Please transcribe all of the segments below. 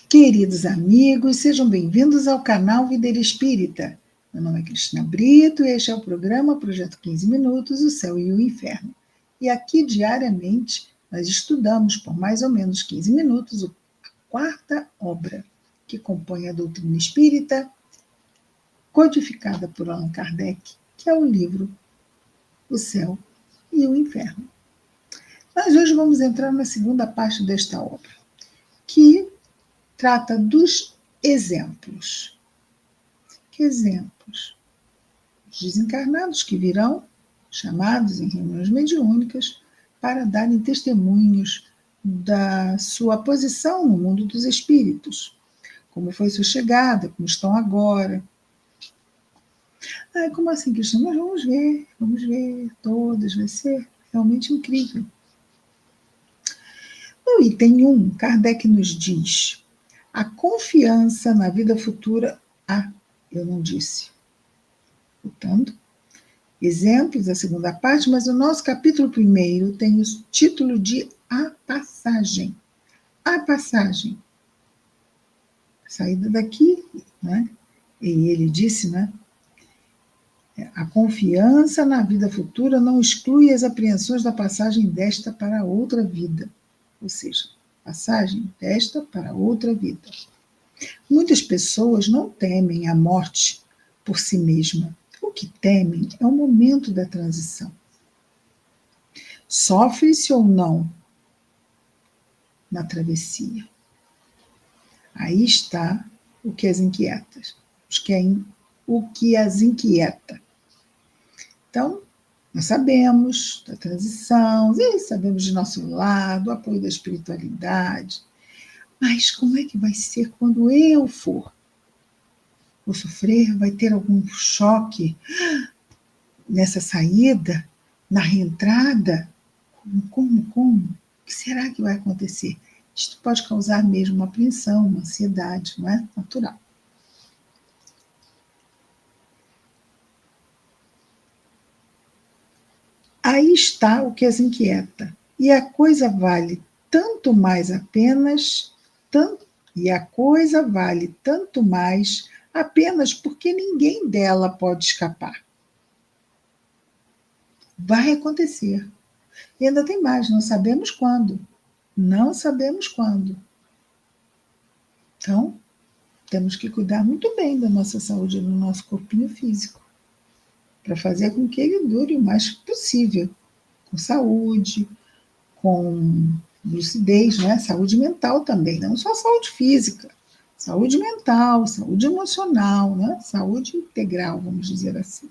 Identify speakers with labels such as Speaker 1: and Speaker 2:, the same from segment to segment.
Speaker 1: Queridos amigos, sejam bem-vindos ao canal Videira Espírita. Meu nome é Cristina Brito e este é o programa Projeto 15 Minutos, o Céu e o Inferno. E aqui, diariamente, nós estudamos por mais ou menos 15 minutos a quarta obra, que compõe a doutrina espírita, codificada por Allan Kardec, que é o livro O Céu e o Inferno. Mas hoje vamos entrar na segunda parte desta obra, que trata dos exemplos. Que exemplos? Os desencarnados que virão, chamados em reuniões mediúnicas, para darem testemunhos da sua posição no mundo dos espíritos. Como foi sua chegada, como estão agora. Como assim, Cristina? Nós vamos ver todas, vai ser realmente incrível. No item 1, Kardec nos diz: a confiança na vida futura. Eu não disse. Portanto, exemplos, a segunda parte, mas o nosso capítulo 1 tem o título de A Passagem. A Passagem. Saída daqui, né? E ele disse, né? A confiança na vida futura não exclui as apreensões da passagem desta para outra vida. Ou seja, passagem desta para outra vida. Muitas pessoas não temem a morte por si mesma. O que temem é o momento da transição. Sofre-se ou não na travessia. Aí está o que as inquieta. O que as inquieta. Então, nós sabemos da transição, sabemos de nosso lado, o apoio da espiritualidade. Mas como é que vai ser quando eu for? Vou sofrer? Vai ter algum choque nessa saída? Na reentrada? Como? O que será que vai acontecer? Isto pode causar mesmo uma apreensão, uma ansiedade, não é? Natural. Aí está o que as inquieta. E a coisa vale tanto mais apenas porque ninguém dela pode escapar. Vai acontecer. E ainda tem mais, não sabemos quando. Não sabemos quando. Então, temos que cuidar muito bem da nossa saúde no nosso corpinho físico, para fazer com que ele dure o mais possível, com saúde, com lucidez, né? Saúde mental também, não só saúde física, saúde mental, saúde emocional, né? Saúde integral, vamos dizer assim.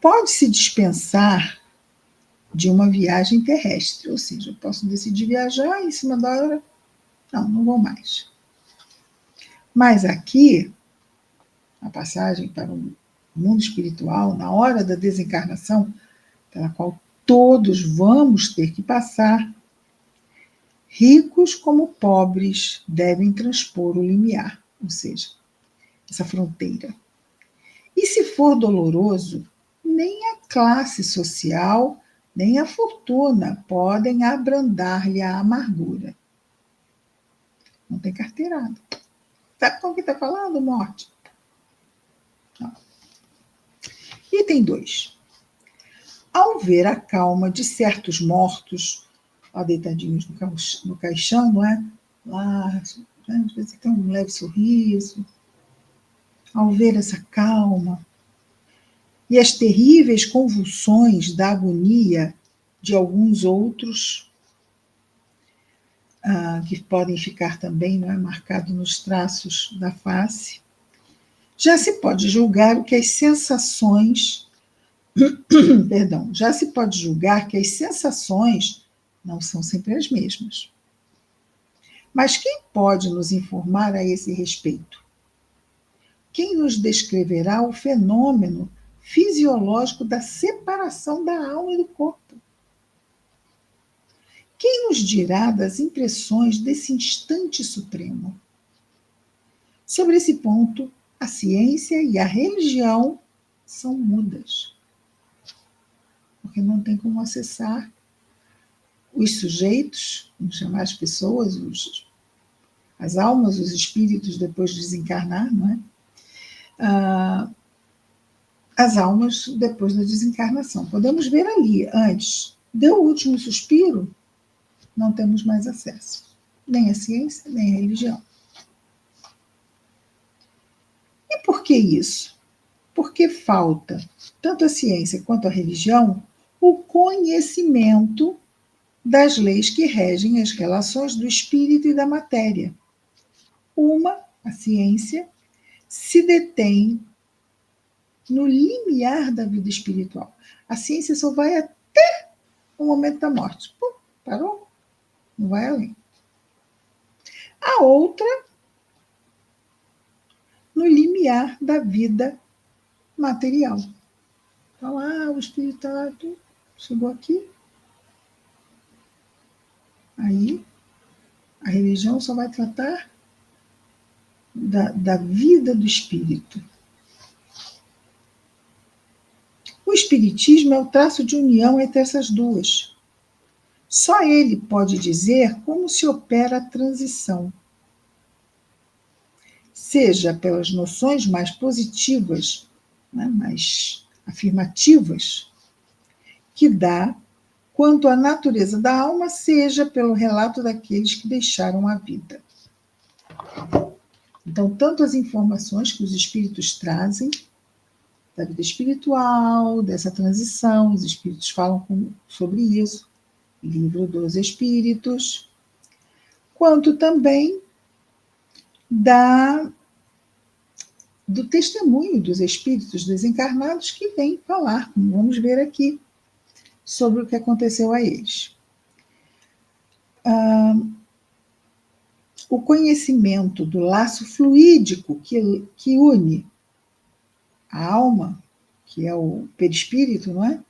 Speaker 1: Pode-se dispensar de uma viagem terrestre, ou seja, eu posso decidir viajar e em cima da hora, não vou mais. Mas aqui, a passagem para o mundo espiritual, na hora da desencarnação, pela qual todos vamos ter que passar, ricos como pobres devem transpor o limiar, ou seja, essa fronteira. E se for doloroso, nem a classe social, nem a fortuna podem abrandar-lhe a amargura. Não tem carteirada. Sabe com o que está falando, morte? Não. Item 2. Ao ver a calma de certos mortos, deitadinhos no caixão, não é? Lá, às vezes tem um leve sorriso. Ao ver essa calma e as terríveis convulsões da agonia de alguns outros, que podem ficar também, não é, marcados nos traços da face, já se pode julgar que as sensações não são sempre as mesmas. Mas quem pode nos informar a esse respeito? Quem nos descreverá o fenômeno fisiológico da separação da alma e do corpo? Quem nos dirá das impressões desse instante supremo? Sobre esse ponto, a ciência e a religião são mudas, porque não tem como acessar os sujeitos, vamos chamar as pessoas, as almas, os espíritos depois de desencarnar, não é? As almas depois da desencarnação. Podemos ver ali, antes, deu o último suspiro, não temos mais acesso, nem à ciência, nem à religião. E por que isso? Porque falta, tanto a ciência quanto a religião, o conhecimento das leis que regem as relações do espírito e da matéria. A ciência, se detém no limiar da vida espiritual. A ciência só vai até o momento da morte. Pum, parou? Não vai além. A outra, no limiar da vida material. Então, o espírito chegou aqui. Aí, a religião só vai tratar da vida do espírito. O espiritismo é o traço de união entre essas duas. Só ele pode dizer como se opera a transição, seja pelas noções mais positivas, né, mais afirmativas, que dá, quanto à natureza da alma, seja pelo relato daqueles que deixaram a vida. Então, tanto as informações que os espíritos trazem da vida espiritual, dessa transição, os espíritos falam sobre isso, Livro dos Espíritos, quanto também do testemunho dos espíritos desencarnados que vêm falar, como vamos ver aqui, sobre o que aconteceu a eles. O conhecimento do laço fluídico que une a alma, que é o perispírito, não é?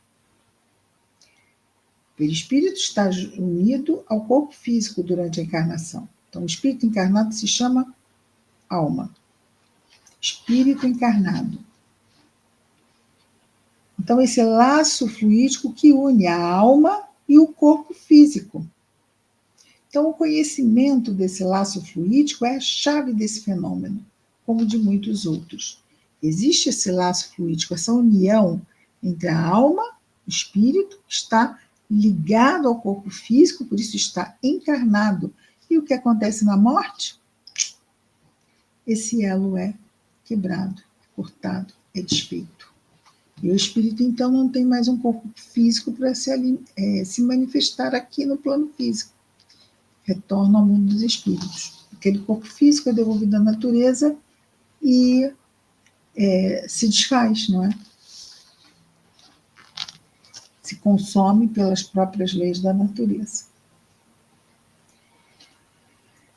Speaker 1: O perispírito está unido ao corpo físico durante a encarnação. Então, o espírito encarnado se chama alma. Espírito encarnado. Então, esse laço fluídico que une a alma e o corpo físico. Então, o conhecimento desse laço fluídico é a chave desse fenômeno, como de muitos outros. Existe esse laço fluídico, essa união entre a alma, o espírito, que está ligado ao corpo físico, por isso está encarnado. E o que acontece na morte? Esse elo é quebrado, é cortado, é desfeito. E o espírito, então, não tem mais um corpo físico para se manifestar aqui no plano físico. Retorna ao mundo dos espíritos. Aquele corpo físico é devolvido à natureza e se desfaz, não é? Se consome pelas próprias leis da natureza.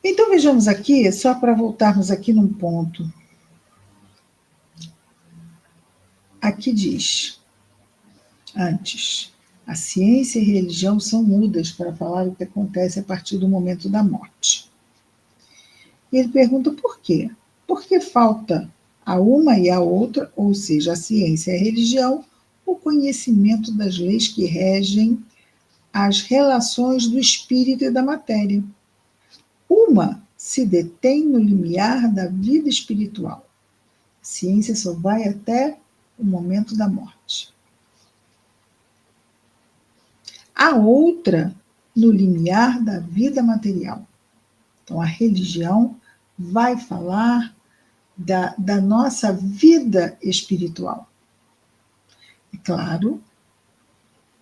Speaker 1: Então, vejamos aqui, só para voltarmos aqui num ponto. Aqui diz, antes, a ciência e a religião são mudas para falar o que acontece a partir do momento da morte. E ele pergunta por quê? Porque falta a uma e a outra, ou seja, a ciência e a religião, o conhecimento das leis que regem as relações do espírito e da matéria. Uma se detém no limiar da vida espiritual. A ciência só vai até o momento da morte. A outra no limiar da vida material. Então, a religião vai falar da nossa vida espiritual. É claro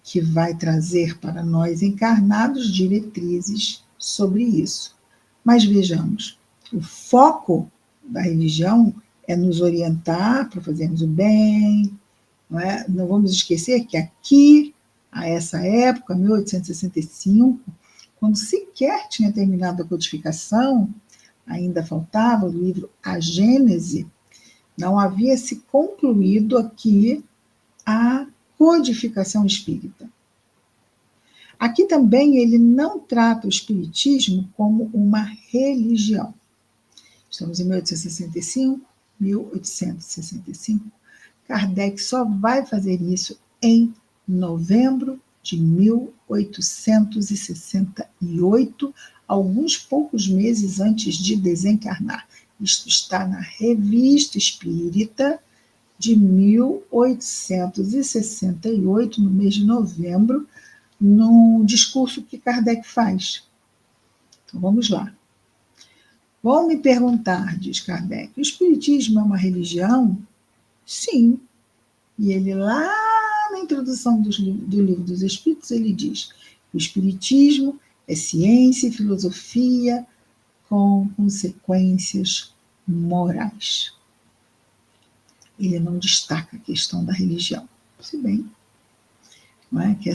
Speaker 1: que vai trazer para nós encarnados diretrizes sobre isso. Mas vejamos, o foco da religião é nos orientar para fazermos o bem, não é? Não vamos esquecer que aqui, a essa época, 1865, quando sequer tinha terminado a codificação, ainda faltava o livro A Gênese, não havia se concluído aqui a codificação espírita. Aqui também ele não trata o espiritismo como uma religião. Estamos em 1865. Kardec só vai fazer isso em novembro de 1868, alguns poucos meses antes de desencarnar. Isto está na Revista Espírita de 1868, no mês de novembro, no discurso que Kardec faz. Então, vamos lá. Vão me perguntar, diz Kardec, o Espiritismo é uma religião? Sim. E ele, lá na introdução do Livro dos Espíritos, ele diz que o Espiritismo é ciência e filosofia com consequências morais. Ele não destaca a questão da religião. Se bem, não é? Que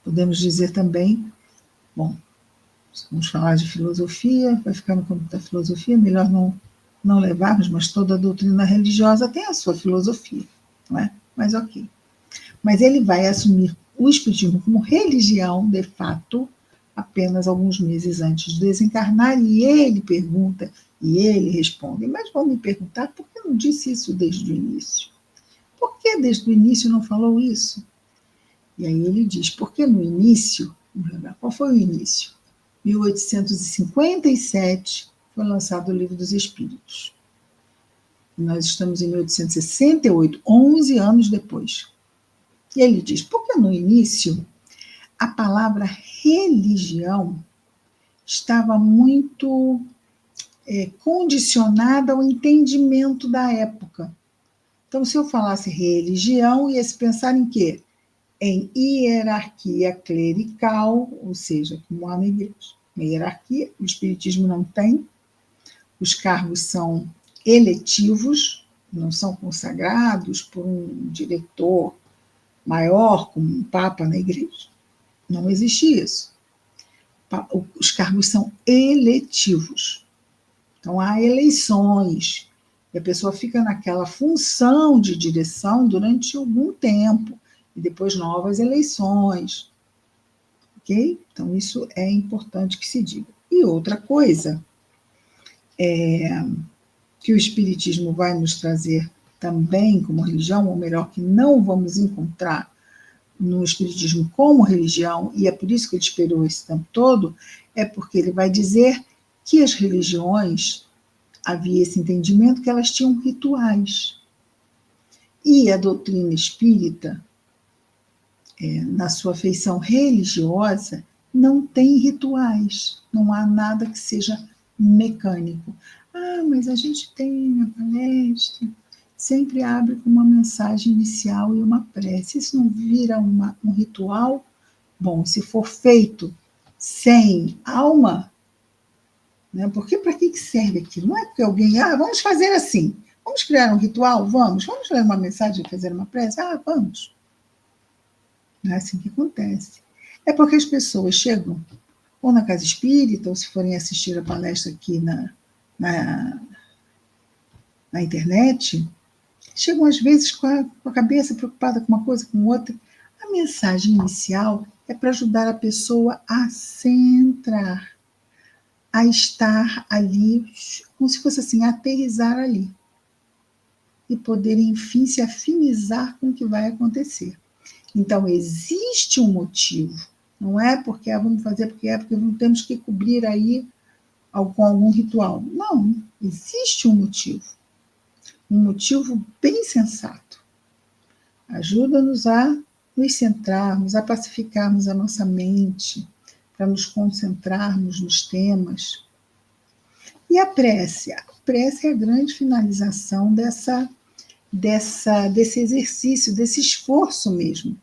Speaker 1: podemos dizer também, bom, se vamos falar de filosofia, vai ficar no campo da filosofia, melhor não levarmos, mas toda a doutrina religiosa tem a sua filosofia, não é? Mas ok. Mas ele vai assumir o Espiritismo como religião, de fato, apenas alguns meses antes de desencarnar, e ele pergunta, e ele responde, mas vão me perguntar por que não disse isso desde o início? Por que desde o início não falou isso? E aí ele diz, porque no início, qual foi o início? 1857 foi lançado o Livro dos Espíritos. Nós estamos em 1868, 11 anos depois. E ele diz, porque no início a palavra religião estava muito condicionada ao entendimento da época. Então, se eu falasse religião, ia se pensar em quê? Em hierarquia clerical, ou seja, como há na igreja. Uma hierarquia, o Espiritismo não tem, os cargos são eletivos, não são consagrados por um diretor maior, como um papa na igreja. Não existe isso. Os cargos são eletivos. Então, há eleições, e a pessoa fica naquela função de direção durante algum tempo, e depois novas eleições. Ok? Então, isso é importante que se diga. E outra coisa que o Espiritismo vai nos trazer também como religião, ou melhor, que não vamos encontrar no Espiritismo como religião, e é por isso que ele esperou esse tempo todo, é porque ele vai dizer que as religiões, havia esse entendimento que elas tinham rituais. E a doutrina espírita, na sua feição religiosa, não tem rituais, não há nada que seja mecânico. Ah, mas a gente tem a palestra, sempre abre com uma mensagem inicial e uma prece. Isso não vira um ritual? Bom, se for feito sem alma, né? Porque para que serve aquilo? Não é porque alguém, vamos fazer assim, vamos criar um ritual? Vamos ler uma mensagem e fazer uma prece? Vamos. Não é assim que acontece. É porque as pessoas chegam ou na casa espírita, ou se forem assistir a palestra aqui na internet, chegam às vezes com a cabeça preocupada com uma coisa, com outra. A mensagem inicial é para ajudar a pessoa a centrar, a estar ali, como se fosse assim, aterrissar ali. E poder, enfim, se afinizar com o que vai acontecer. Então, existe um motivo. Não é porque vamos fazer porque não temos que cobrir aí com algum ritual. Não, existe um motivo. Um motivo bem sensato. Ajuda-nos a nos centrarmos, a pacificarmos a nossa mente, para nos concentrarmos nos temas. E a prece? A prece é a grande finalização desse exercício, desse esforço mesmo.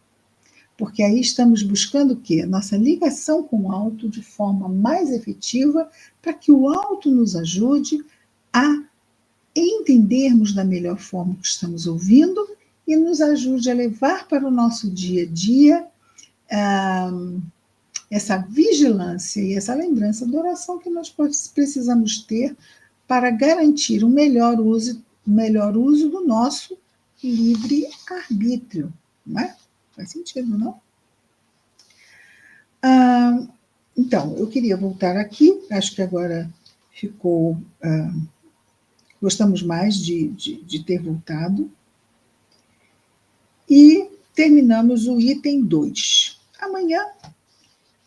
Speaker 1: Porque aí estamos buscando o quê? Nossa ligação com o alto de forma mais efetiva, para que o alto nos ajude a entendermos da melhor forma o que estamos ouvindo e nos ajude a levar para o nosso dia a dia essa vigilância e essa lembrança da oração que nós precisamos ter para garantir o melhor uso do nosso livre-arbítrio. Não é? Faz sentido, não? Então, eu queria voltar aqui, acho que agora ficou... gostamos mais de ter voltado. E terminamos o item 2. amanhã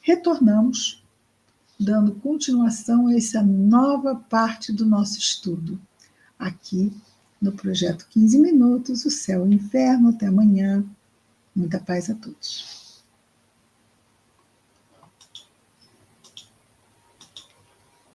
Speaker 1: retornamos, dando continuação a essa nova parte do nosso estudo, aqui no Projeto 15 Minutos, o Céu e o Inferno. Até amanhã. Muita paz a todos.